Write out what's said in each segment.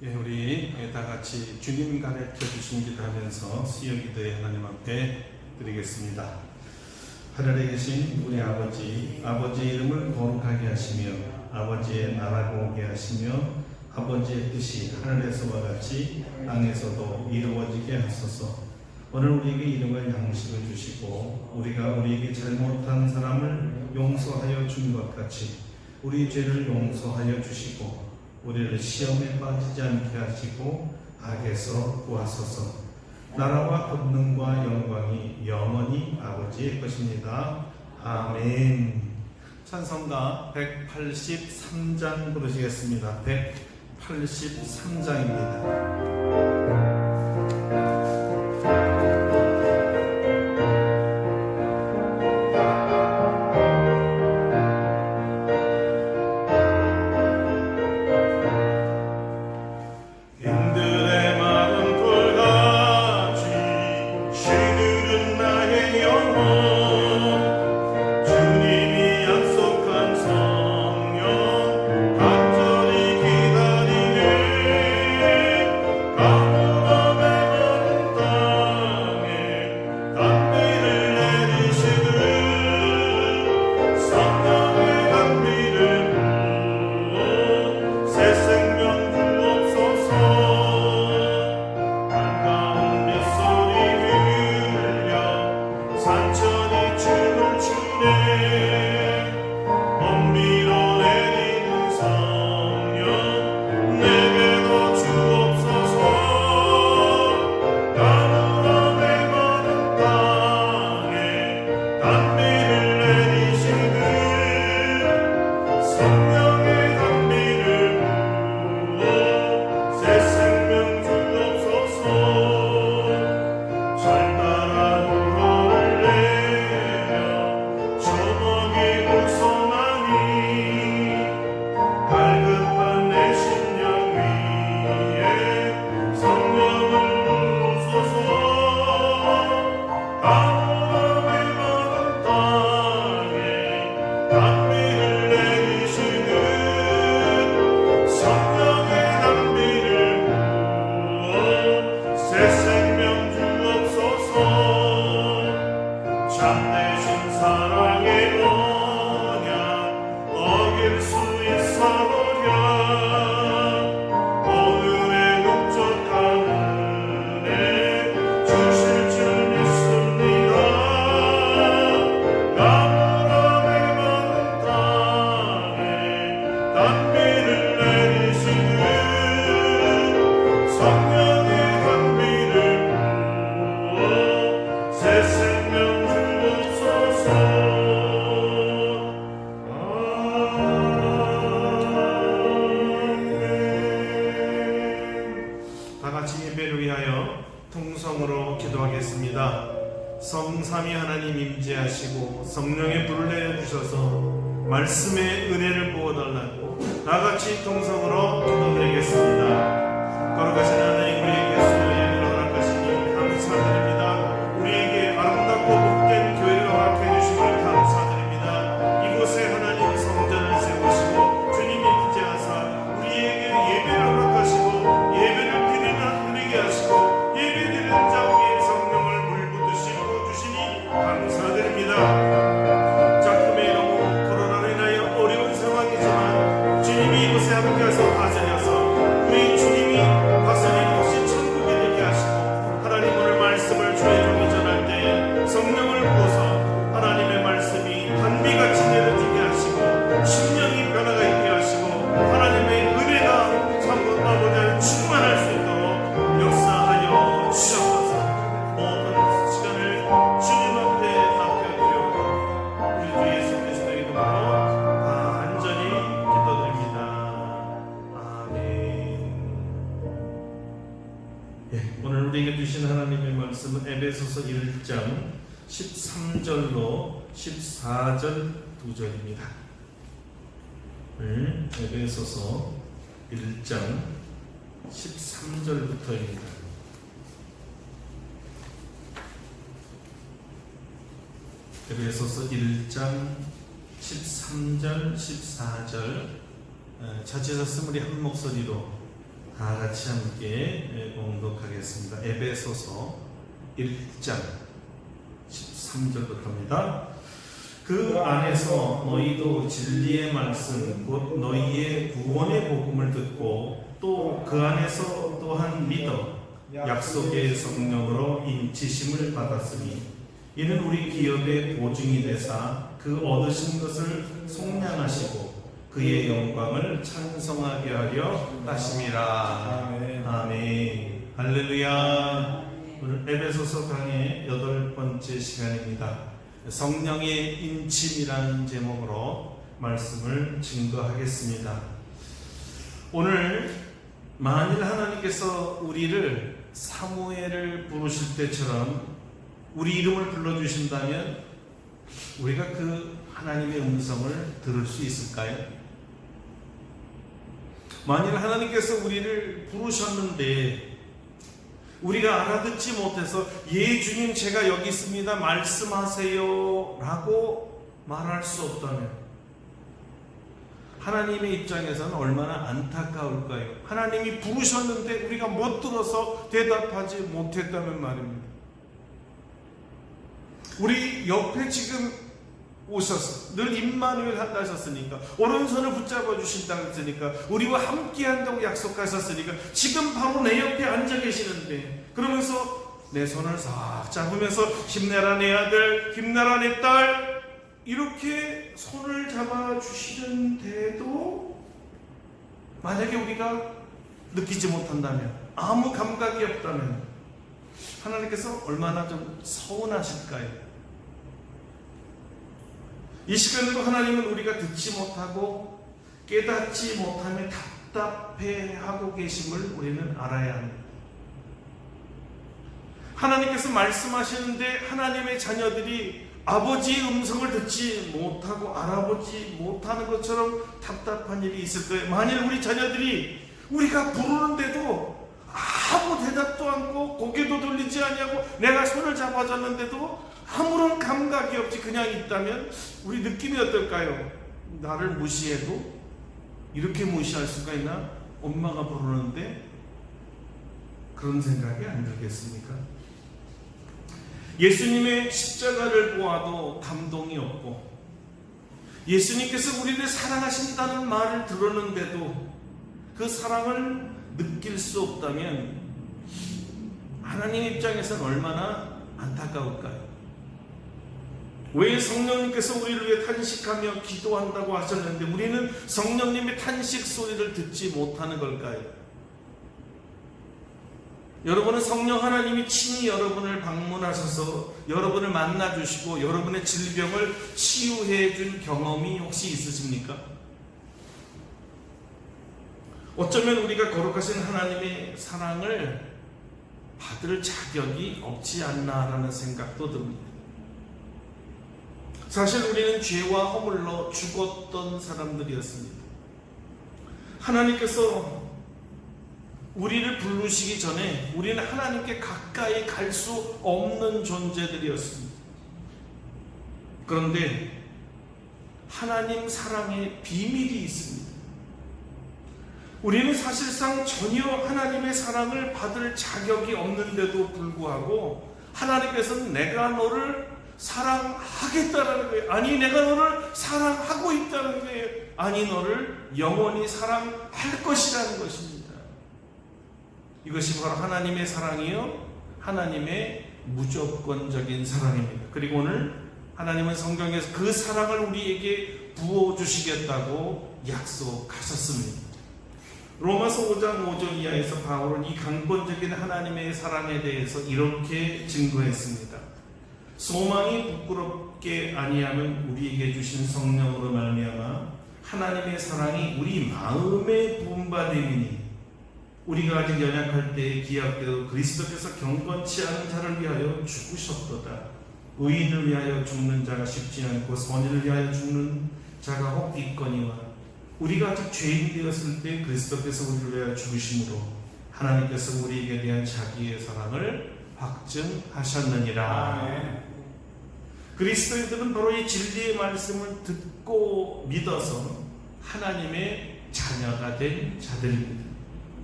우리 다 같이 주님 가르쳐 주신 기도하면서 수요 기도에 하나님 앞에 드리겠습니다. 하늘에 계신 우리 아버지의 이름을 거룩하게 하시며 아버지의 나라가 오게 하시며 아버지의 뜻이 하늘에서와 같이 땅에서도 이루어지게 하소서. 오늘 우리에게 일용할 양식을 주시고 우리가 우리에게 잘못한 사람을 용서하여 준 것 같이 우리 죄를 용서하여 주시고 우리를 시험에 빠지지 않게 하시고 악에서 구하소서. 나라와 권능과 영광이 영원히 아버지의 것입니다. 아멘. 찬송가 183장 부르시겠습니다. 183장입니다. 성삼위 하나님 임재하시고 성령의 불을 내려주셔서 말씀의 은혜를 부어달라고 나같이 통성으로 기도드리겠습니다. 거룩하신 하나님, 우리에게 수요 예배를 허락하시니 감사드립니다. 우리에게 아름답고 복된 교회를 허락해 주심을 감사드립니다. 이곳에 하나님 성전을 세우시고 주님이 임재하사 우리에게 예배를 허락하시고 예배를 드리는 누리게 하시고 예배 드리는 자 위에 성령을 감사드립니다. 작품의 너무 코로나로 인하여 어려운 상황이지만 주님이 이곳에 함께하셔서 다스려서 우리 주님이 다스리는 곳이 천국이 되게 하시고 하나님 오늘 말씀을 주의 종이 전할 때 성령을 부어서 하나님의 말씀이 단비같이 내려지게 하시고 심령이 변화가 있게 하시고 하나님의 은혜가 참고 아버지를 충만할 수 있도록 역사하여 주옵소서. 모든 시간을 주님 앞에 맡겨드려 우리 주 예수 그리스도의 이름으로 간절히 기도드립니다. 아멘. 오늘 우리에게 주신 하나님의 말씀은 에베소서 1장 13절로 14절 2절입니다. 에베소서 1장 13절부터입니다. 에베소서 1장 13절 14절 자체서 스물이 한 목소리로 다 같이 함께 봉독하겠습니다. 에베소서 1장 13절부터입니다. 그 안에서 너희도 진리의 말씀 곧 너희의 구원의 복음을 듣고 또 그 안에서 또한 믿어 약속의 성령으로 인치심을 받았으니 이는 우리 기업의 보증이 되사 그 얻으신 것을 속량하시고 그의 영광을 찬송하게 하려 하심이라. 아멘. 할렐루야. 오늘 에베소서 강의 8번째 시간입니다. 성령의 인침이라는 제목으로 말씀을 증거하겠습니다. 오늘 만일 하나님께서 우리를 사무엘을 부르실 때처럼 우리 이름을 불러주신다면 우리가 그 하나님의 음성을 들을 수 있을까요? 만일 하나님께서 우리를 부르셨는데 우리가 알아듣지 못해서 예 주님 제가 여기 있습니다 말씀하세요 라고 말할 수 없다면 하나님의 입장에서는 얼마나 안타까울까요? 하나님이 부르셨는데 우리가 못 들어서 대답하지 못했다면 말입니다. 우리 옆에 지금 오셔서 늘 임마누엘 하셨으니까 오른손을 붙잡아 주신다고 했으니까 우리와 함께 한다고 약속하셨으니까 지금 바로 내 옆에 앉아 계시는데 그러면서 내 손을 싹 잡으면서 힘내라 내 아들 힘내라 내 딸 이렇게 손을 잡아 주시는데도 만약에 우리가 느끼지 못한다면 아무 감각이 없다면 하나님께서 얼마나 좀 서운하실까요? 이 시간에도 하나님은 우리가 듣지 못하고 깨닫지 못하며 답답해하고 계심을 우리는 알아야 합니다. 하나님께서 말씀하시는데 하나님의 자녀들이 아버지의 음성을 듣지 못하고 알아보지 못하는 것처럼 답답한 일이 있을 거예요. 만일 우리 자녀들이 우리가 부르는데도 아무 대답도 않고 고개도 돌리지 아니하고 내가 손을 잡아줬는데도 아무런 감각이 없이 그냥 있다면 우리 느낌이 어떨까요? 나를 무시해도 이렇게 무시할 수가 있나? 엄마가 부르는데 그런 생각이 안 들겠습니까? 예수님의 십자가를 보아도 감동이 없고 예수님께서 우리를 사랑하신다는 말을 들었는데도 그 사랑을 느낄 수 없다면 하나님 입장에서는 얼마나 안타까울까요? 왜 성령님께서 우리를 위해 탄식하며 기도한다고 하셨는데 우리는 성령님의 탄식 소리를 듣지 못하는 걸까요? 여러분은 성령 하나님이 친히 여러분을 방문하셔서 여러분을 만나주시고 여러분의 질병을 치유해 준 경험이 혹시 있으십니까? 어쩌면 우리가 거룩하신 하나님의 사랑을 받을 자격이 없지 않나라는 생각도 듭니다. 사실 우리는 죄와 허물로 죽었던 사람들이었습니다. 하나님께서 우리를 부르시기 전에 우리는 하나님께 가까이 갈 수 없는 존재들이었습니다. 그런데 하나님 사랑의 비밀이 있습니다. 우리는 사실상 전혀 하나님의 사랑을 받을 자격이 없는데도 불구하고 하나님께서는 내가 너를 사랑하겠다라는 거예요. 아니 내가 너를 사랑하고 있다는 거예요. 아니 너를 영원히 사랑할 것이라는 것입니다. 이것이 바로 하나님의 사랑이요 하나님의 무조건적인 사랑입니다. 그리고 오늘 하나님은 성경에서 그 사랑을 우리에게 부어주시겠다고 약속하셨습니다. 로마서 5장 5절 이하에서 바울은 이 강권적인 하나님의 사랑에 대해서 이렇게 증거했습니다. 소망이 부끄럽게 아니하면 우리에게 주신 성령으로 말미암아 하나님의 사랑이 우리 마음에 부음받음이니 우리가 아직 연약할 때에 기약대로 그리스도께서 경건치 않은 자를 위하여 죽으셨도다. 의인을 위하여 죽는 자가 쉽지 않고 선인을 위하여 죽는 자가 혹 있거니와 우리가 아직 죄인 되었을 때 그리스도께서 우리를 위하여 죽으심으로 하나님께서 우리에게 대한 자기의 사랑을 확증하셨느니라. 그리스도인들은 바로 이 진리의 말씀을 듣고 믿어서 하나님의 자녀가 된 자들입니다.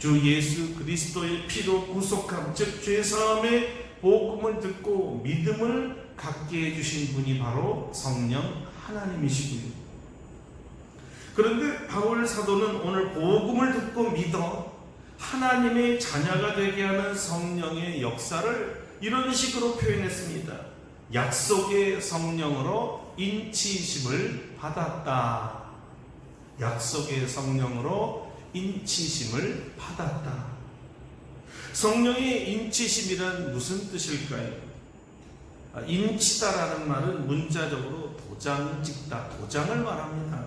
주 예수 그리스도의 피로 구속함, 즉 죄사함의 복음을 듣고 믿음을 갖게 해주신 분이 바로 성령 하나님이시고요. 그런데 바울 사도는 오늘 복음을 듣고 믿어 하나님의 자녀가 되게 하는 성령의 역사를 이런 식으로 표현했습니다. 약속의 성령으로 인치심을 받았다. 약속의 성령으로 인치심을 받았다. 성령의 인치심이란 무슨 뜻일까요? 인치다라는 말은 문자적으로 도장을 찍다, 도장을 말합니다.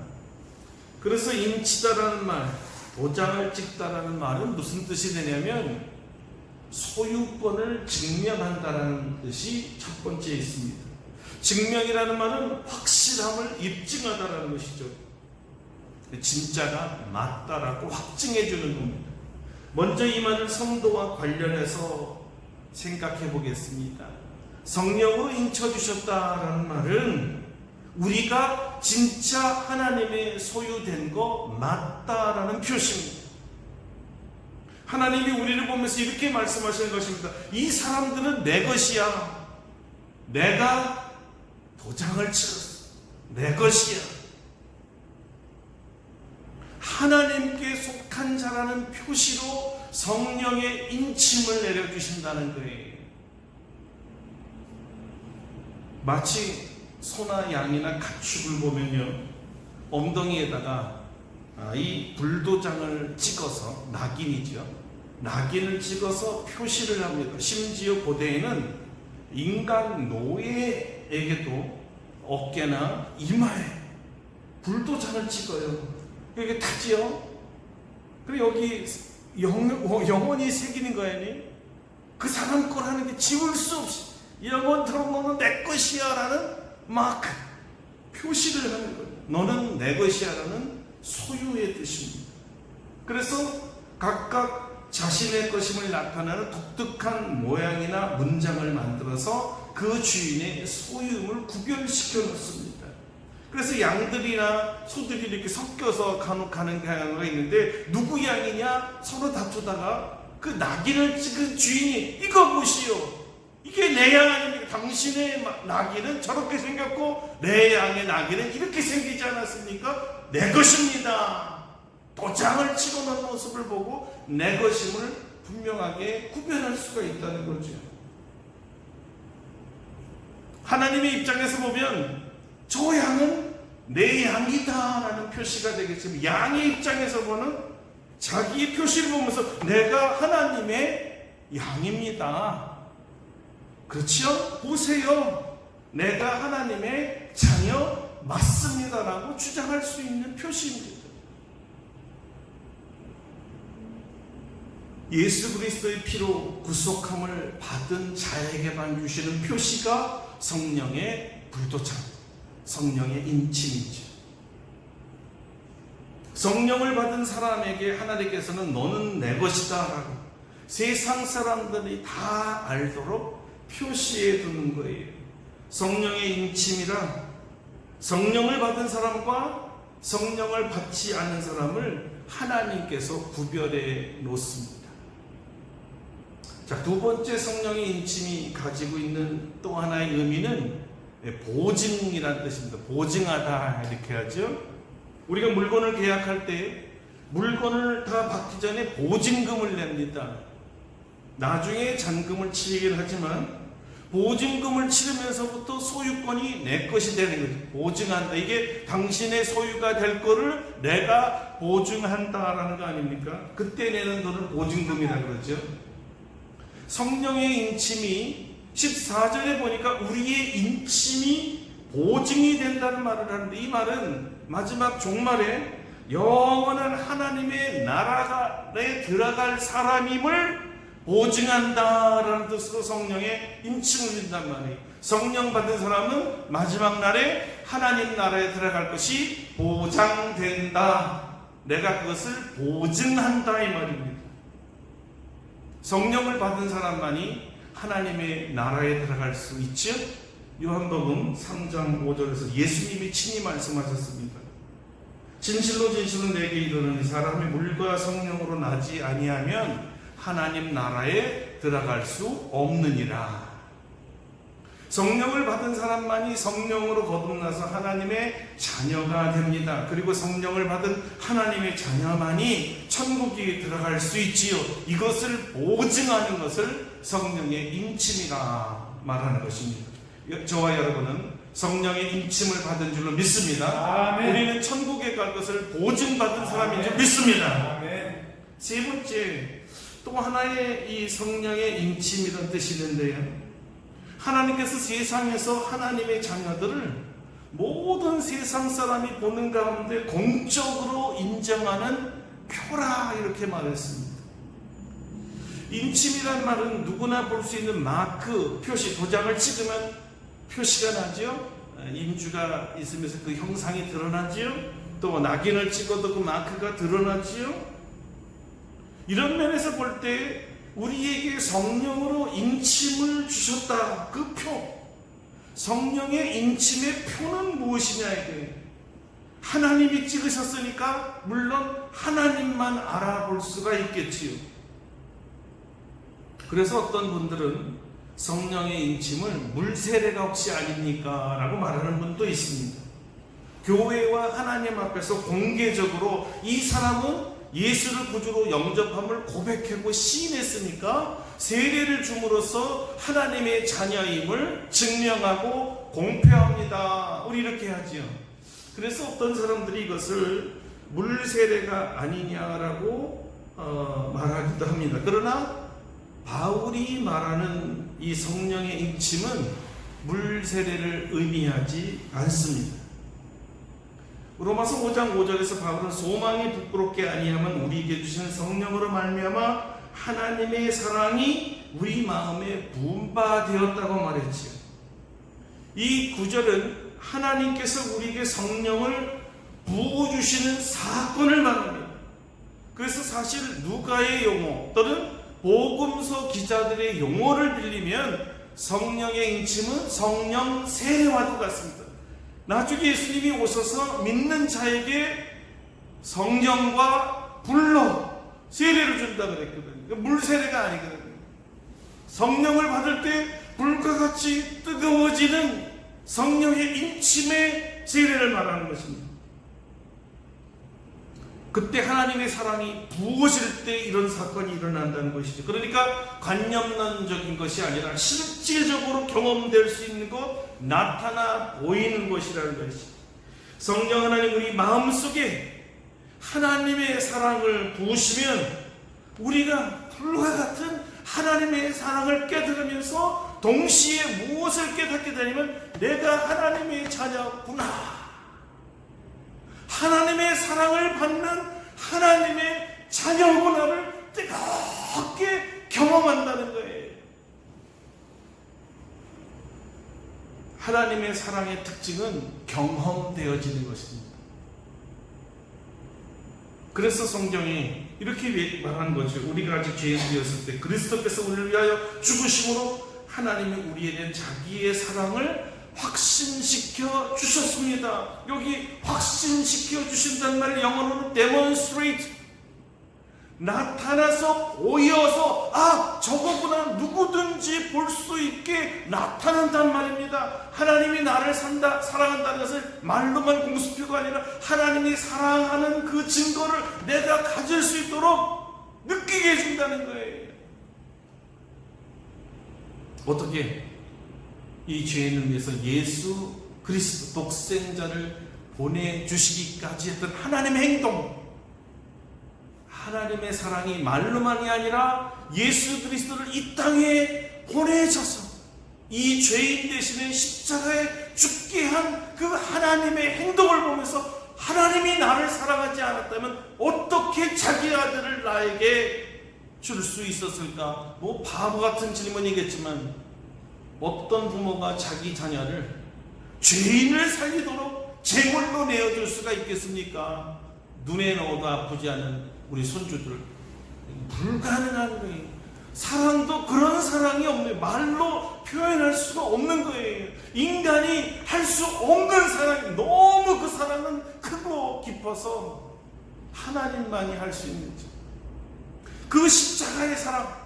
그래서 인치다라는 말, 도장을 찍다라는 말은 무슨 뜻이 되냐면 소유권을 증명한다라는 뜻이 첫 번째 있습니다. 증명이라는 말은 확실함을 입증하다라는 것이죠. 진짜가 맞다라고 확증해 주는 겁니다. 먼저 이 말을 성도와 관련해서 생각해 보겠습니다. 성령으로 인쳐주셨다라는 말은 우리가 진짜 하나님의 소유된 거 맞다라는 표시입니다. 하나님이 우리를 보면서 이렇게 말씀하시는 것입니다. 이 사람들은 내 것이야. 내가 도장을 찍었어. 내 것이야. 하나님께 속한 자라는 표시로 성령의 인침을 내려주신다는 거예요. 마치 소나 양이나 가축을 보면요, 엉덩이에다가 이 불도장을 찍어서, 낙인이죠, 낙인을 찍어서 표시를 합니다. 심지어 고대에는 인간 노예에게도 어깨나 이마에 불도장을 찍어요. 이게 타지요. 그리고 여기 영원히 새기는 거 아니에요? 그 사람 거라는 게 지울 수 없이 영원토록 너는 내 것이야 라는 막 표시를 하는 거예요. 너는 내 것이야 라는 소유의 뜻입니다. 그래서 각각 자신의 것임을 나타내는 독특한 모양이나 문장을 만들어서 그 주인의 소유임을 구별시켜 놓습니다. 그래서 양들이나 소들이 이렇게 섞여서 간혹 가는 경우가 있는데, 누구 양이냐 서로 다투다가 그 낙인을 찍은 주인이 이거 보시오, 이게 내 양 아닙니까? 당신의 낙인은 저렇게 생겼고 내 양의 낙인은 이렇게 생기지 않았습니까? 내 것입니다. 도장을 찍어놓은 모습을 보고 내 것임을 분명하게 구별할 수가 있다는 거죠. 하나님의 입장에서 보면 저 양은 내 양이다 라는 표시가 되겠지만, 양의 입장에서 보는 자기의 표시를 보면서 내가 하나님의 양입니다. 그렇죠? 보세요, 내가 하나님의 자녀 맞습니다 라고 주장할 수 있는 표시입니다. 예수 그리스도의 피로 구속함을 받은 자에게만 주시는 표시가 성령의 불도장, 성령의 인침이죠. 성령을 받은 사람에게 하나님께서는 너는 내 것이다 라고 세상 사람들이 다 알도록 표시해 두는 거예요. 성령의 인침이라 성령을 받은 사람과 성령을 받지 않은 사람을 하나님께서 구별해 놓습니다. 자, 두 번째 성령의 인침이 가지고 있는 또 하나의 의미는 보증이라는 뜻입니다. 보증하다 이렇게 하죠. 우리가 물건을 계약할 때 물건을 다 받기 전에 보증금을 냅니다. 나중에 잔금을 치르긴 하지만 보증금을 치르면서부터 소유권이 내 것이 되는 거죠. 보증한다. 이게 당신의 소유가 될 거를 내가 보증한다라는 거 아닙니까? 그때 내는 돈을 보증금이라 그러죠. 성령의 인침이 14절에 보니까 우리의 인침이 보증이 된다는 말을 하는데, 이 말은 마지막 종말에 영원한 하나님의 나라에 들어갈 사람임을 보증한다라는 뜻으로 성령의 인침을 준단 말이에요. 성령 받은 사람은 마지막 날에 하나님 나라에 들어갈 것이 보장된다. 내가 그것을 보증한다 이 말입니다. 성령을 받은 사람만이 하나님의 나라에 들어갈 수 있죠. 요한복음 3장 5절에서 예수님이 친히 말씀하셨습니다. 진실로 진실로 내게 이르노니 사람이 물과 성령으로 나지 아니하면 하나님 나라에 들어갈 수 없느니라. 성령을 받은 사람만이 성령으로 거듭나서 하나님의 자녀가 됩니다. 그리고 성령을 받은 하나님의 자녀만이 천국에 들어갈 수 있지요. 이것을 보증하는 것을 성령의 인침이라 말하는 것입니다. 저와 여러분은 성령의 인침을 받은 줄로 믿습니다. 아멘. 우리는 천국에 갈 것을 보증받은 사람인 줄 믿습니다. 아멘. 세 번째, 또 하나의 이 성령의 인침이라는 뜻이 있는데요, 하나님께서 세상에서 하나님의 자녀들을 모든 세상 사람이 보는 가운데 공적으로 인정하는 표라, 이렇게 말했습니다. 인침이란 말은 누구나 볼 수 있는 마크, 표시, 도장을 찍으면 표시가 나죠. 인주가 있으면서 그 형상이 드러나지요. 또 낙인을 찍어도 그 마크가 드러나지요. 이런 면에서 볼 때 우리에게 성령으로 인침을 주셨다. 그 표, 성령의 인침의 표는 무엇이냐 이게, 하나님이 찍으셨으니까 물론 하나님만 알아볼 수가 있겠지요. 그래서 어떤 분들은 성령의 인침을 물세례가 혹시 아닙니까? 라고 말하는 분도 있습니다. 교회와 하나님 앞에서 공개적으로 이 사람은 예수를 구주로 영접함을 고백하고 시인했으니까 세례를 줌으로써 하나님의 자녀임을 증명하고 공표합니다. 우리 이렇게 하지요. 그래서 어떤 사람들이 이것을 물세례가 아니냐라고 말하기도 합니다. 그러나 바울이 말하는 이 성령의 인침은 물세례를 의미하지 않습니다. 로마서 5장 5절에서 바울은 소망이 부끄럽게 아니하면 우리에게 주신 성령으로 말미암아 하나님의 사랑이 우리 마음에 부은 바 되었다고 말했지요. 이 구절은 하나님께서 우리에게 성령을 부어주시는 사건을 말합니다. 그래서 사실 누가의 용어 또는 복음서 기자들의 용어를 빌리면 성령의 인침은 성령 세례와도 같습니다. 나중에 예수님이 오셔서 믿는 자에게 성령과 불로 세례를 준다 그랬거든요. 물세례가 아니거든요. 성령을 받을 때 불과 같이 뜨거워지는 성령의 인침의 세례를 말하는 것입니다. 그때 하나님의 사랑이 부어질 때 이런 사건이 일어난다는 것이죠. 그러니까 관념론적인 것이 아니라 실제적으로 경험될 수 있는 것, 나타나 보이는 것이라는 것이죠. 성령 하나님 우리 마음속에 하나님의 사랑을 부으시면 우리가 불과 같은 하나님의 사랑을 깨달으면서 동시에 무엇을 깨닫게 되냐면 내가 하나님의 자녀구나, 하나님의 사랑을 받는 하나님의 자녀구나를 뜨겁게 경험한다는 거예요. 하나님의 사랑의 특징은 경험되어지는 것입니다. 그래서 성경이 이렇게 말하는 거죠. 우리가 아직 죄인되었을 때 그리스도께서 우리를 위하여 죽으심으로 하나님이 우리에 대한 자기의 사랑을 확신시켜 주셨습니다. 여기 확신시켜 주신다는 말 영어로는 demonstrate, 나타나서 보여서 저거구나 누구든지 볼 수 있게 나타난단 말입니다. 하나님이 나를 사랑한다는 것을 말로만 공수표가 아니라 하나님이 사랑하는 그 증거를 내가 가질 수 있도록 느끼게 해준다는 거예요. 어떻게? 이 죄인을 위해서 예수 그리스도 독생자를 보내주시기까지 했던 하나님의 행동, 하나님의 사랑이 말로만이 아니라 예수 그리스도를 이 땅에 보내셔서 이 죄인 대신에 십자가에 죽게 한 그 하나님의 행동을 보면서 하나님이 나를 사랑하지 않았다면 어떻게 자기 아들을 나에게 줄 수 있었을까? 뭐 바보 같은 질문이겠지만 어떤 부모가 자기 자녀를 죄인을 살리도록 제물로 내어줄 수가 있겠습니까? 눈에 넣어도 아프지 않은 우리 손주들, 불가능한 거예요. 사랑도 그런 사랑이 없네요. 말로 표현할 수가 없는 거예요. 인간이 할 수 없는 사랑이, 너무 그 사랑은 큰 크고 깊어서 하나님만이 할 수 있는지, 그 십자가의 사랑,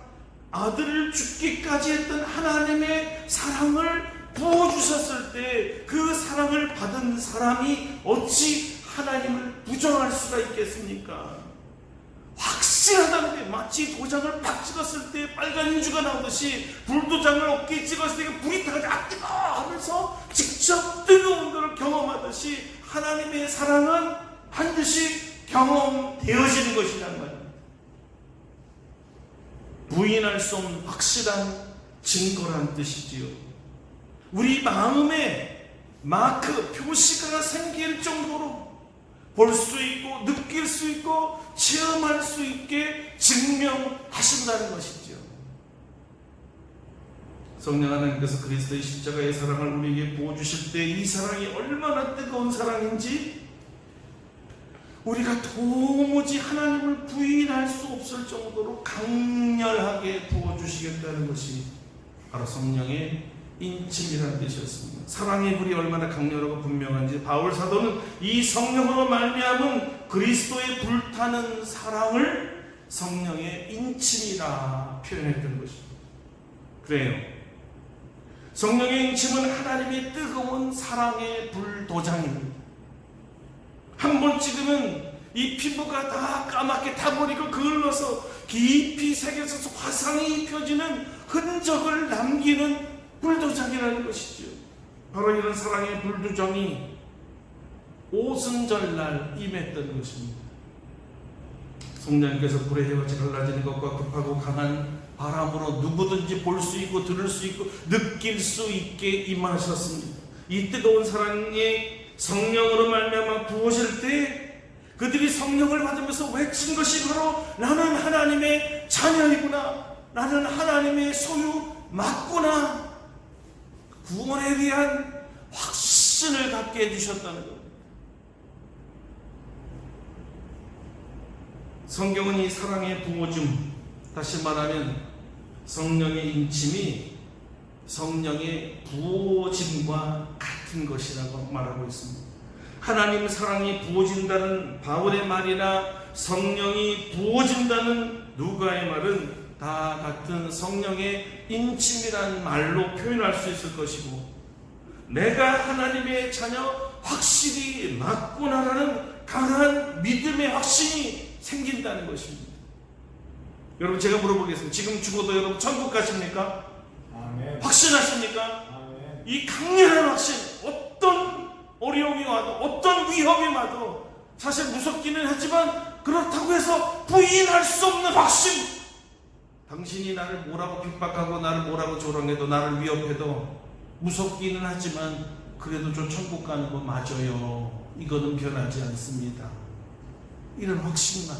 아들을 죽기까지 했던 하나님의 사랑을 부어주셨을 때 그 사랑을 받은 사람이 어찌 하나님을 부정할 수가 있겠습니까? 확실하다는 게, 마치 도장을 팍 찍었을 때 빨간 인주가 나오듯이 불도장을 어깨에 찍었을 때 불이 타가지고 아 뜨거 하면서 직접 뜨거운 것을 경험하듯이 하나님의 사랑은 반드시 경험되어지는 것이란 말이에요. 부인할 수 없는 확실한 증거란 뜻이지요. 우리 마음에 마크, 표시가 생길 정도로 볼 수 있고 느낄 수 있고 체험할 수 있게 증명하신다는 것이죠. 성령 하나님께서 그리스도의 십자가의 사랑을 우리에게 부어주실 때 이 사랑이 얼마나 뜨거운 사랑인지 우리가 도무지 하나님을 부인할 수 없을 정도로 강렬하게 부어주시겠다는 것이 바로 성령의 인침이라는 뜻이었습니다. 사랑의 불이 얼마나 강렬하고 분명한지 바울 사도는 이 성령으로 말미암은 그리스도의 불타는 사랑을 성령의 인침이라 표현했던 것입니다. 그래요. 성령의 인침은 하나님의 뜨거운 사랑의 불도장입니다. 한 번 찍으면 이 피부가 다 까맣게 타버리고 그을러서 깊이 새겨져서 화상이 입혀지는 흔적을 남기는 불도장이라는 것이죠. 바로 이런 사랑의 불도장이 오순절날 임했던 것입니다. 성령님께서 불의 해같이 갈라지는 것과 급하고 강한 바람으로 누구든지 볼 수 있고 들을 수 있고 느낄 수 있게 임하셨습니다. 이 뜨거운 사랑의 성령으로 말미암아 부어질 때 그들이 성령을 받으면서 외친 것이 바로 나는 하나님의 자녀이구나, 나는 하나님의 소유 맞구나, 구원에 대한 확신을 갖게 해주셨다는 것. 성경은 이 사랑의 부어줌, 다시 말하면 성령의 인침이 성령의 부어짐과 같은 것이라고 말하고 있습니다. 하나님 사랑이 부어진다는 바울의 말이나 성령이 부어진다는 누가의 말은 다 같은 성령의 인침이라는 말로 표현할 수 있을 것이고, 내가 하나님의 자녀 확실히 맞구나라는 강한 믿음의 확신이 생긴다는 것입니다. 여러분, 제가 물어보겠습니다. 지금 죽어도 여러분 천국 가십니까? 아멘. 확신하십니까? 아멘. 이 강렬한 확신, 어떤 어려움이 와도 어떤 위협이 와도 사실 무섭기는 하지만 그렇다고 해서 부인할 수 없는 확신, 당신이 나를 뭐라고 핍박하고 나를 뭐라고 조롱해도 나를 위협해도 무섭기는 하지만 그래도 저 천국 가는 거 맞아요, 이거는 변하지 않습니다. 이런 확신만.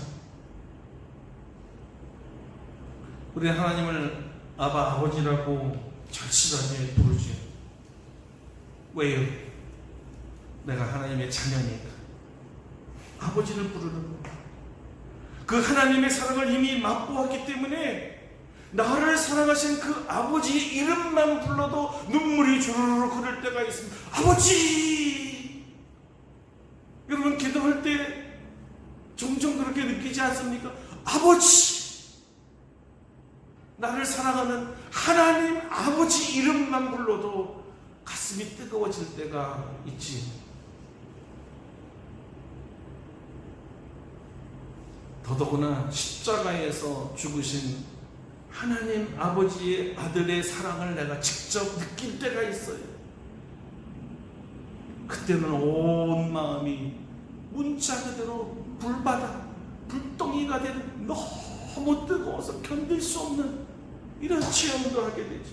우리 하나님을 아바, 아버지라고 절실하게 부르죠. 왜요? 내가 하나님의 자녀니까 아버지를 부르는 거예요. 그 하나님의 사랑을 이미 맛보았기 때문에 나를 사랑하신 그 아버지의 이름만 불러도 눈물이 주르륵 흐를 때가 있습니다. 아버지! 여러분, 기도할 때 종종 그렇게 느끼지 않습니까? 아버지! 나를 사랑하는 하나님 아버지 이름만 불러도 가슴이 뜨거워질 때가 있지. 더더구나 십자가에서 죽으신 하나님 아버지의 아들의 사랑을 내가 직접 느낄 때가 있어요. 그때는 온 마음이 문자 그대로 불바다, 불덩이가 되는 너무 뜨거워서 견딜 수 없는 이런 체험도 하게 되죠.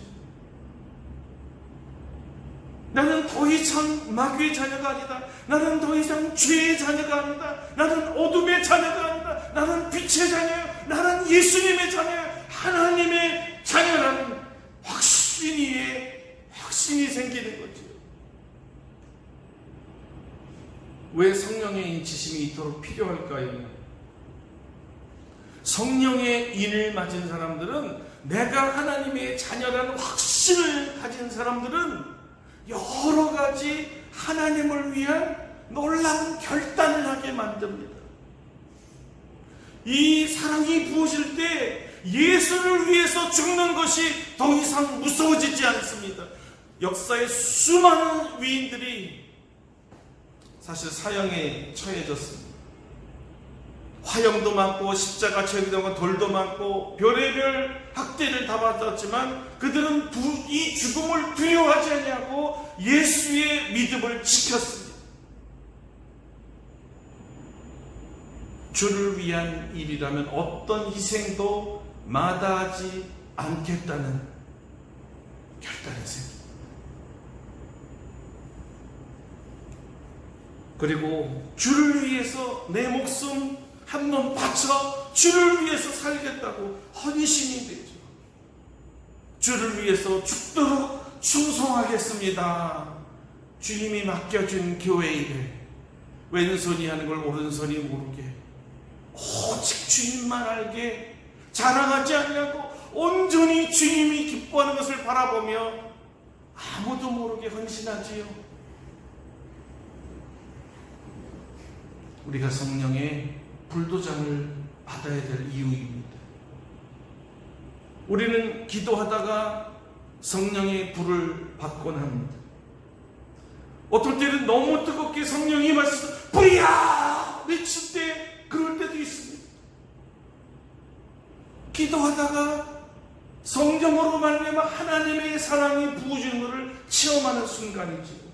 나는 더 이상 마귀의 자녀가 아니다. 나는 더 이상 죄의 자녀가 아니다. 나는 어둠의 자녀가 아니다. 나는 빛의 자녀요. 나는 예수님의 자녀요. 하나님의 자녀라는 확신이 생기는 거죠. 왜 성령의 인치심이 이토록 필요할까요? 성령의 인을 맞은 사람들은, 내가 하나님의 자녀라는 확신을 가진 사람들은 여러 가지 하나님을 위한 놀라운 결단을 하게 만듭니다. 이 사랑이 부어질 때 예수를 위해서 죽는 것이 더 이상 무서워지지 않습니다. 역사의 수많은 위인들이 사실 사형에 처해졌습니다. 화형도 맞고 십자가 처형도 돌도 맞고 별의별 학대를 다 받았지만 그들은 이 죽음을 두려워하지 아니하고 예수의 믿음을 지켰습니다. 주를 위한 일이라면 어떤 희생도 마다하지 않겠다는 결단을 세웁니다. 그리고 주를 위해서 내 목숨 한번 바쳐 주를 위해서 살겠다고 헌신이 되죠. 주를 위해서 죽도록 충성하겠습니다. 주님이 맡겨준 교회 일에 왼손이 하는 걸 오른손이 모르게 오직 주님만 알게 자랑하지 않냐고 온전히 주님이 기뻐하는 것을 바라보며 아무도 모르게 헌신하지요. 우리가 성령의 불도장을 받아야 될 이유입니다. 우리는 기도하다가 성령의 불을 받곤 합니다. 어떨 때는 너무 뜨겁게 성령이 임하셔서 불이야! 외칠 때 그럴 때도 있습니다. 기도하다가 성령으로 말미암아 하나님의 사랑이 부어지는 것을 체험하는 순간이죠.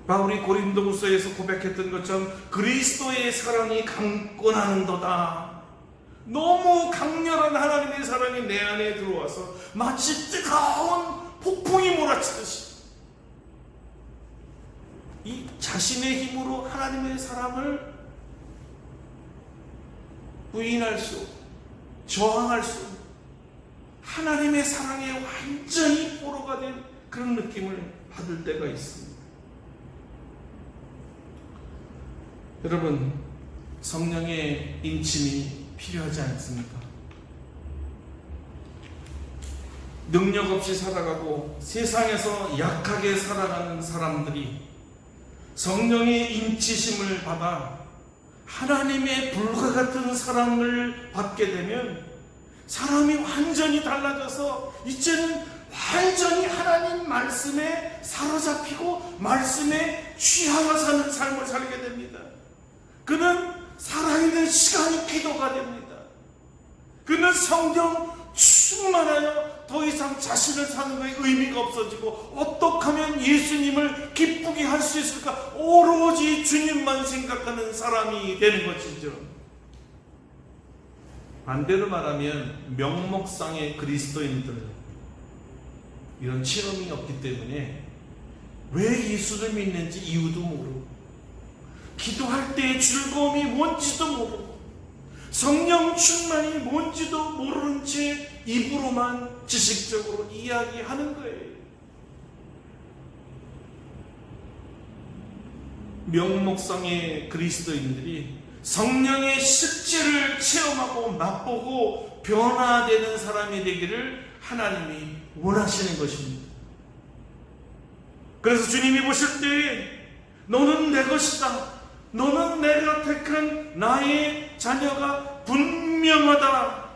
바울이 고린도후서에서 고백했던 것처럼 그리스도의 사랑이 강권하는도다. 너무 강렬한 하나님의 사랑이 내 안에 들어와서 마치 뜨거운 폭풍이 몰아치듯이 이 자신의 힘으로 하나님의 사랑을 부인할 수, 저항할 수, 하나님의 사랑에 완전히 포로가 된 그런 느낌을 받을 때가 있습니다. 여러분, 성령의 인침이 필요하지 않습니까? 능력 없이 살아가고 세상에서 약하게 살아가는 사람들이 성령의 인치심을 받아 하나님의 불과 같은 사랑을 받게 되면 사람이 완전히 달라져서 이제는 완전히 하나님 말씀에 사로잡히고 말씀에 취하여 사는 삶을 살게 됩니다. 그는 살아있는 시간이 기도가 됩니다. 그는 성령 충만하여 더 이상 자신을 사는 것에 의미가 없어지고 어떻게 하면 예수님을 기쁘게 할 수 있을까 오로지 주님만 생각하는 사람이 되는 것이죠. 반대로 말하면 명목상의 그리스도인들은 이런 체험이 없기 때문에 왜 예수를 믿는지 이유도 모르고 기도할 때의 즐거움이 뭔지도 모르고 성령 충만이 뭔지도 모르는 채 입으로만 지식적으로 이야기하는 거예요. 명목상의 그리스도인들이 성령의 실제를 체험하고 맛보고 변화되는 사람이 되기를 하나님이 원하시는 것입니다. 그래서 주님이 보실 때 너는 내 것이다. 너는 내가 택한 나의 자녀가 분명하다.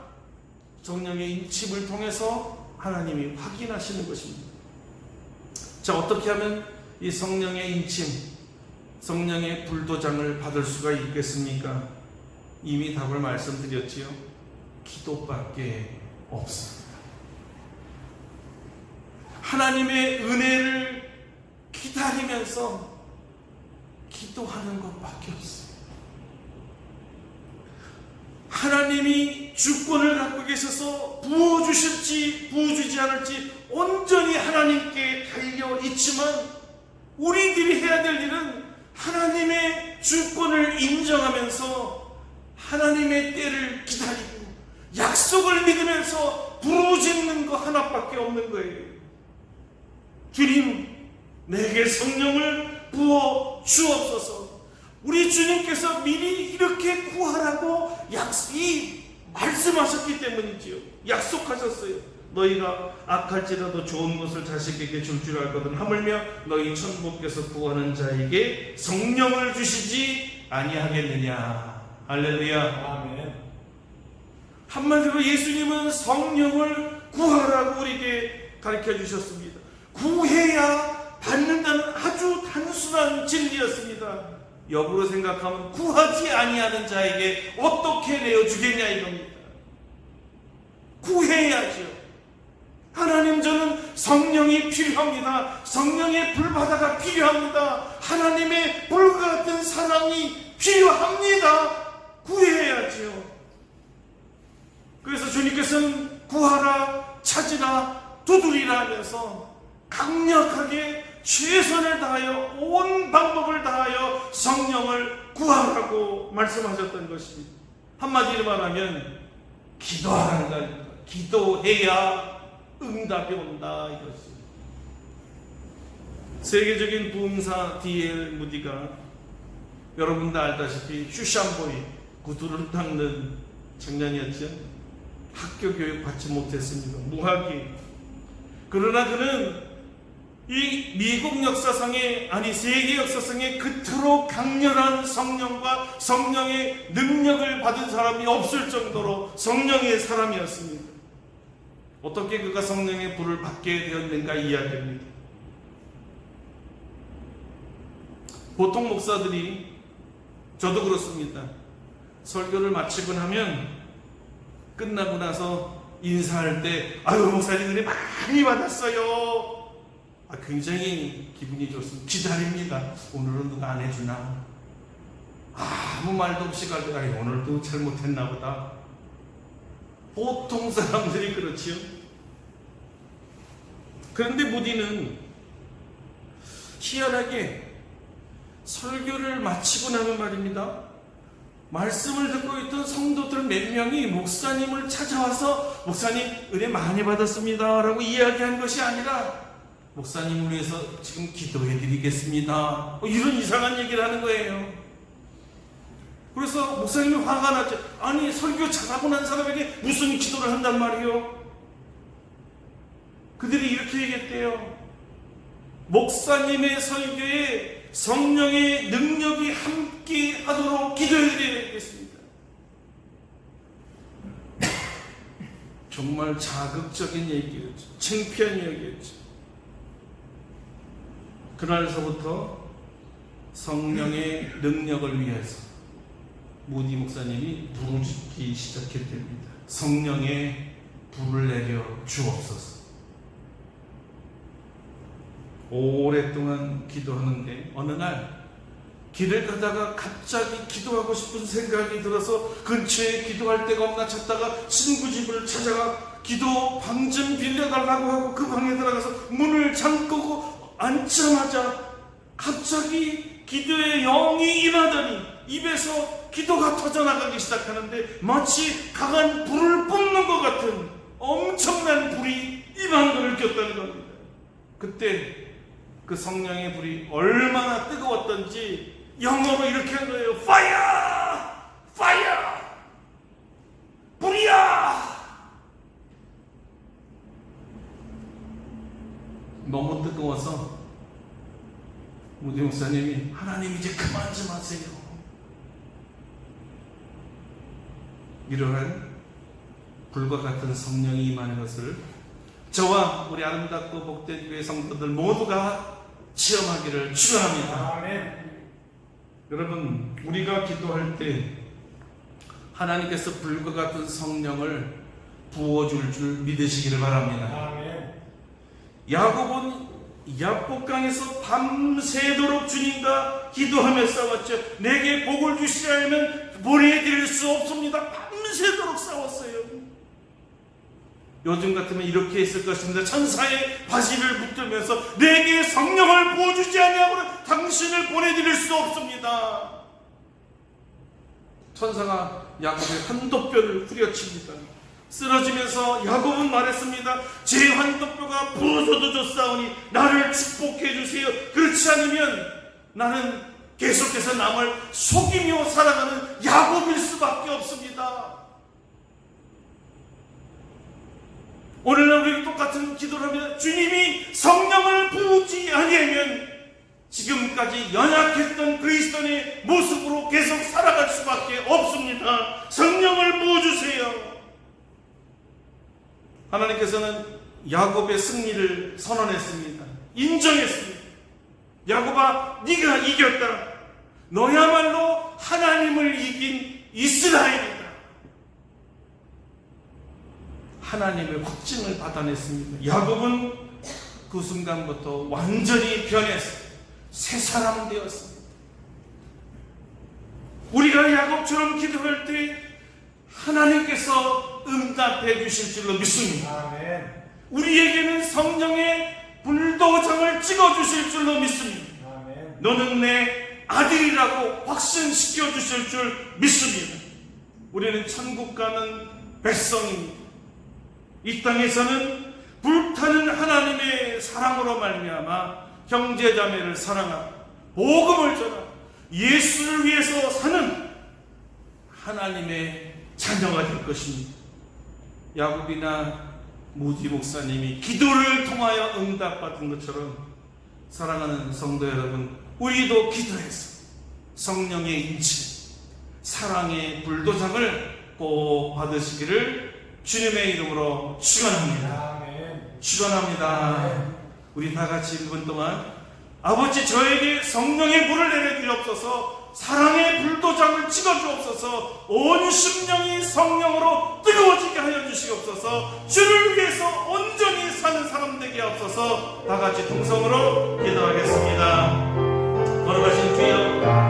성령의 인침을 통해서 하나님이 확인하시는 것입니다. 자, 어떻게 하면 이 성령의 인침, 성령의 불도장을 받을 수가 있겠습니까? 이미 답을 말씀드렸지요. 기도밖에 없습니다. 하나님의 은혜를 기다리면서 기도하는 것밖에 없어요. 하나님이 주권을 갖고 계셔서 부어주실지 부어주지 않을지 온전히 하나님께 달려 있지만 우리들이 해야 될 일은 하나님의 주권을 인정하면서 하나님의 때를 기다리고 약속을 믿으면서 부르짖는 것 하나밖에 없는 거예요. 주님, 내게 성령을 부어 주옵소서. 우리 주님께서 미리 이렇게 구하라고 말씀하셨기 때문이지요. 약속하셨어요. 너희가 악할지라도 좋은 것을 자식에게 줄 줄 알거든 하물며 너희 천부께서 구하는 자에게 성령을 주시지 아니하겠느냐. 할렐루야. 아멘. 한마디로 예수님은 성령을 구하라고 우리에게 가르쳐 주셨습니다. 구해야 받는다는 아주 단순한 진리였습니다. 역으로 생각하면 구하지 아니하는 자에게 어떻게 내어주겠냐 이겁니다. 구해야죠. 하나님, 저는 성령이 필요합니다. 성령의 불바다가 필요합니다. 하나님의 불과 같은 사랑이 필요합니다. 구해야지요. 그래서 주님께서는 구하라, 찾으라, 두드리라 하면서 강력하게 최선을 다하여 온 방법을 다하여 성령을 구하라고 말씀하셨던 것입니다. 한마디로 말하면 기도하라는 겁니다. 기도해야 응답이 온다 이것이. 세계적인 부흥사 D.L. 무디가 여러분도 알다시피 슈샴보이 구두를 닦는 청년이었죠. 학교 교육 받지 못했습니다. 무학이. 그러나 그는 이 미국 역사상에, 아니 세계 역사상에 그토록 강렬한 성령과 성령의 능력을 받은 사람이 없을 정도로 성령의 사람이었습니다. 어떻게 그가 성령의 불을 받게 되었는가 이야기합니다. 보통 목사들이, 저도 그렇습니다, 설교를 마치고 나면 끝나고 나서 인사할 때 아유 목사님 은혜 많이 받았어요. 굉장히 기분이 좋습니다. 기다립니다. 오늘은 누가 안 해주나. 아무 말도 없이 갈 때 오늘도 잘못했나 보다. 보통 사람들이 그렇지요. 그런데 무디는 희한하게 설교를 마치고 나면 말입니다, 말씀을 듣고 있던 성도들 몇 명이 목사님을 찾아와서 목사님 은혜 많이 받았습니다 라고 이야기한 것이 아니라 목사님을 위해서 지금 기도해 드리겠습니다 이런 이상한 얘기를 하는 거예요. 그래서 목사님이 화가 났죠. 아니 설교 잘하고 난 사람에게 무슨 기도를 한단 말이요. 그들이 이렇게 얘기했대요. 목사님의 설교에 성령의 능력이 함께 하도록 기도해 드리겠습니다. 정말 자극적인 얘기였죠. 창피한 얘기였죠. 그날서부터 성령의 능력을 위해서 무디 목사님이 부르짖기 시작했답니다. 성령의 불을 내려 주옵소서. 오랫동안 기도하는데 어느 날 길을 가다가 갑자기 기도하고 싶은 생각이 들어서 근처에 기도할 데가 없나 찾다가 친구 집을 찾아가 기도 방 좀 빌려달라고 하고 그 방에 들어가서 문을 잠그고 앉자마자 갑자기 기도의 영이 임하더니 입에서 기도가 터져나가기 시작하는데 마치 강한 불을 뿜는 것 같은 엄청난 불이 임한 걸 느꼈다는 겁니다. 그때 그 성령의 불이 얼마나 뜨거웠던지 영어로 이렇게 한 거예요. 파이어! 파이어! 불이야! 너무 뜨거워서 무디 목사님이 하나님 이제 그만 좀 하세요. 이러한 불과 같은 성령이 임하는 것을 저와 우리 아름답고 복된 교회 성도들 모두가 체험하기를 축원합니다. 아멘. 여러분, 우리가 기도할 때 하나님께서 불과 같은 성령을 부어줄 줄 믿으시기를 바랍니다. 아멘. 야곱은 야복강에서 밤새도록 주님과 기도하며 싸웠죠. 내게 복을 주시려 하면 보내드릴 수 없습니다. 밤새도록 싸웠어요. 요즘 같으면 이렇게 했을 것입니다. 천사의 바지를 붙들면서 내게 성령을 부어주지 아니하고는 당신을 보내드릴 수 없습니다. 천사가 야곱의 환도뼈를 후려칩니다. 쓰러지면서 야곱은 말했습니다. 제 환도뼈가 부러져도 좋사오니 나를 축복해 주세요. 그렇지 않으면 나는 계속해서 남을 속이며 살아가는 야곱일 수밖에 없습니다. 오늘날 우리 똑같은 기도를 합니다. 주님이 성령을 부으지 아니하면 지금까지 연약했던 그리스도인의 모습으로 계속 살아갈 수밖에 없습니다. 성령을 부어주세요. 하나님께서는 야곱의 승리를 선언했습니다. 인정했습니다. 야곱아, 네가 이겼다. 너야말로 하나님을 이긴 이스라엘이다. 하나님의 확증을 받아냈습니다. 야곱은 그 순간부터 완전히 변했어요. 새 사람 되었습니다. 우리가 야곱처럼 기도할 때 하나님께서 응답해 주실 줄로 믿습니다. 아멘. 우리에게는 성령의 불도장을 찍어주실 줄로 믿습니다. 아멘. 너는 내 아들이라고 확신시켜 주실 줄 믿습니다. 우리는 천국 가는 백성입니다. 이 땅에서는 불타는 하나님의 사랑으로 말미암아 형제자매를 사랑하고 복음을 전하고 예수를 위해서 사는 하나님의 자녀가 될 것입니다. 야곱이나 모디 목사님이 기도를 통하여 응답받은 것처럼 사랑하는 성도 여러분, 우리도 기도해서 성령의 인치, 사랑의 불도장을 꼭 받으시기를 주님의 이름으로 축원합니다. 아멘. 축원합니다. 아멘. 우리 다 같이 1분 동안 아버지, 저에게 성령의 불을 내려주옵소서, 사랑의 불도장을 찍어주옵소서, 온 심령이 성령으로 뜨거워지게 하여 주시옵소서, 주를 위해서 온전히 사는 사람 되게 하옵소서. 다 같이 동성으로 기도하겠습니다. 걸어가신 주여,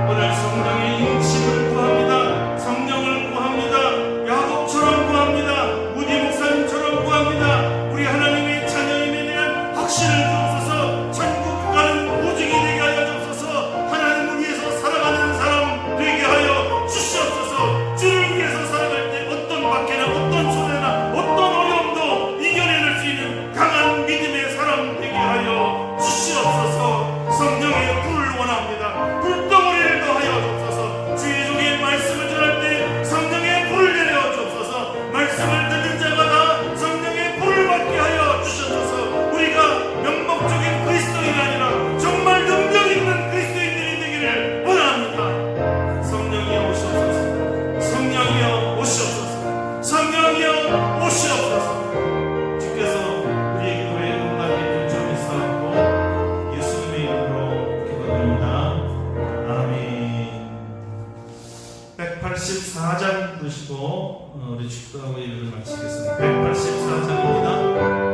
오늘 성령의 인침을 구합니다. 성령을 구합니다. 야곱처럼 구합니다. 우디 목사님처럼 구합니다. 우리 하나님의 자녀임에 대한 확신을 주옵소서. 천국 가는 보증이 되게 하여 주옵소서. 하나님을 위해서 살아가는 사람 되게 하여 주시옵소서. 주를 위해서 살아갈 때 어떤 박해나 어떤 손해나 어떤 어려움도 이겨낼 수 있는 강한 믿음의 사람 되게 하여 주시옵소서. 성령의 불을 원합니다. 불덩어리를 더하여 주옵소서. 주의 종의 말씀을 전할 때 성령의 불을 내려 주옵소서. 말씀을 듣는 자마다 성령의 불을 받게 하여 주셔서 우리가 명목적인 그리스도인이 아니라 정말 능력 있는 그리스도인들이 되기를 원합니다. 성령이여 오시옵소서. 성령이여 오시옵소서. 성령이여 오시옵소서. 주께서 우리의 기도에 응답해 주시옵 있사옵고 예수님의 이름으로 기도드립니다. 아멘. 184장 부르시고 우리 축도하고 예배를 마치겠습니다. 184장입니다. 아멘.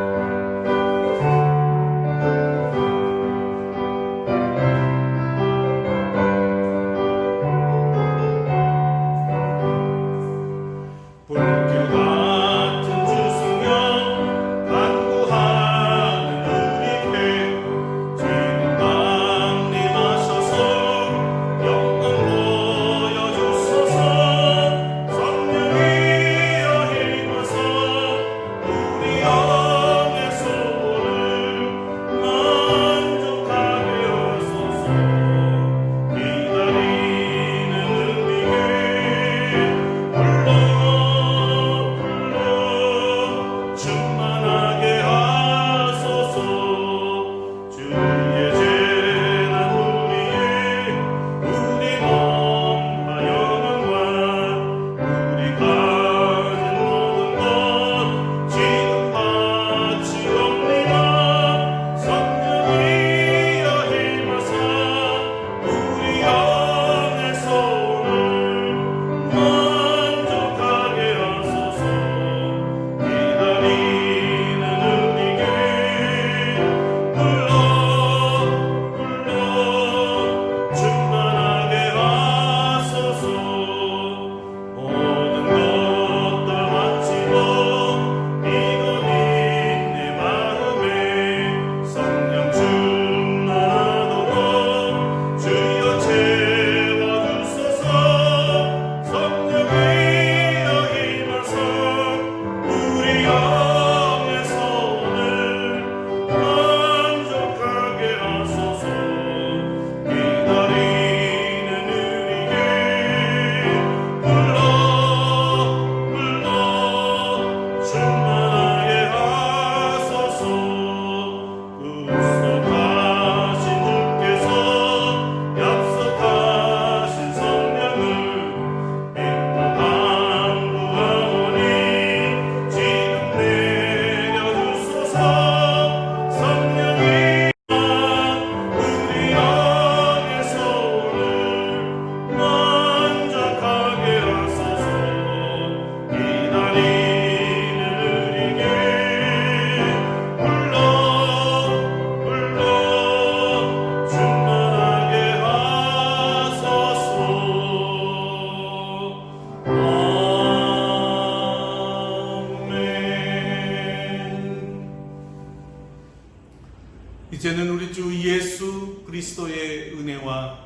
그리스도의 은혜와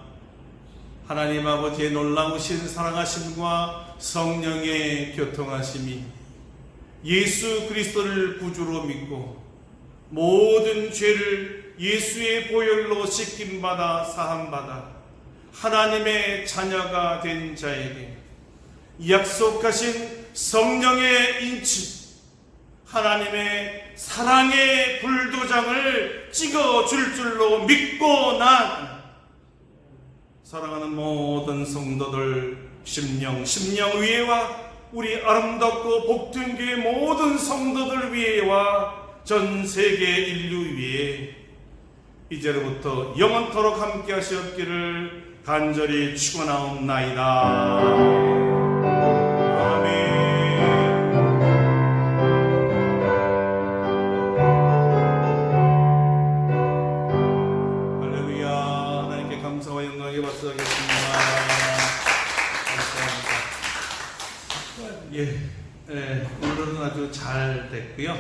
하나님 아버지의 놀라우신 사랑하심과 성령의 교통하심이 예수 그리스도를 구주로 믿고 모든 죄를 예수의 보혈로 씻김받아 사함받아 하나님의 자녀가 된 자에게 약속하신 성령의 인치, 하나님의 사랑의 불도장을 찍어줄 줄로 믿고 난 사랑하는 모든 성도들 심령 위에와 우리 아름답고 복된 교회 모든 성도들 위에와 전 세계 인류 위에 이제로부터 영원토록 함께 하시옵기를 간절히 축원하옵나이다. 아멘. 할렐루야. 하나님께 감사와 영광에 박수하겠습니다. 오늘은 아주 잘 됐고요.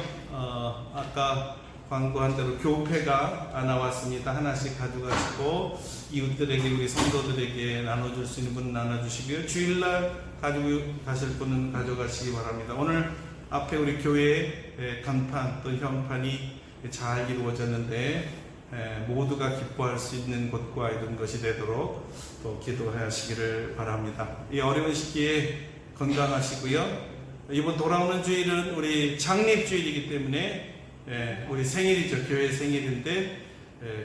아까 광고한 대로 교패가 나왔습니다. 하나씩 가져가시고 이웃들에게, 우리 성도들에게 나눠줄 수 있는 분 나눠주시고요. 주일날 가지고 가실 분은 가져가시기 바랍니다. 오늘 앞에 우리 교회 간판 또 현판이 잘 이루어졌는데 모두가 기뻐할 수 있는 곳과 이런 것이 되도록 또 기도하시기를 바랍니다. 이 어려운 시기에 건강하시고요. 이번 돌아오는 주일은 우리 장립주일이기 때문에 우리 생일이죠. 교회 생일인데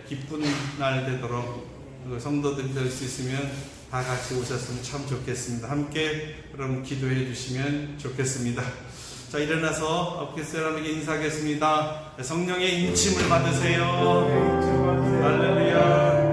기쁜 날 되도록 성도들 될 수 있으면 다 같이 오셨으면 참 좋겠습니다. 함께 그럼 기도해 주시면 좋겠습니다. 자, 일어나서 어깨 사람에게 인사하겠습니다. 성령의 인침을 받으세요. 할렐루야.